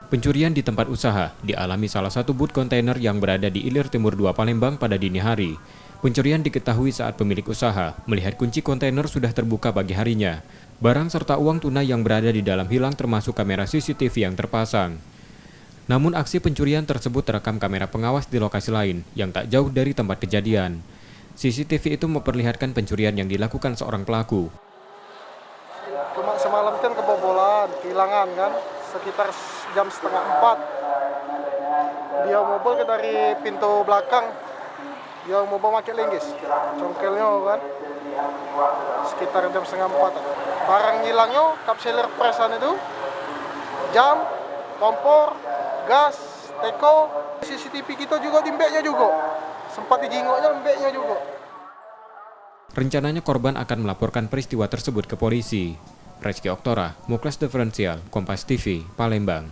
Pencurian di tempat usaha dialami salah satu booth kontainer yang berada di Ilir Timur 2 Palembang pada dini hari. Pencurian diketahui saat pemilik usaha melihat kunci kontainer sudah terbuka pagi harinya. Barang serta uang tunai yang berada di dalam hilang termasuk kamera CCTV yang terpasang. Namun aksi pencurian tersebut terekam kamera pengawas di lokasi lain yang tak jauh dari tempat kejadian. CCTV itu memperlihatkan pencurian yang dilakukan seorang pelaku. Cuma semalam kan kebobolan, kehilangan kan, sekitar jam setengah 4. Dia mobil ke dari pintu belakang, dia mobil pakai linggis, congkelnya kan, sekitar jam setengah 4. Barang hilangnya, kapseler presan itu, jam, kompor, gas, teko, CCTV kita juga di mbeknya juga, sempat dijingoknya mbeknya juga. Rencananya korban akan melaporkan peristiwa tersebut ke polisi. Rezky Oktora, Muklas Diferensial, Kompas TV, Palembang.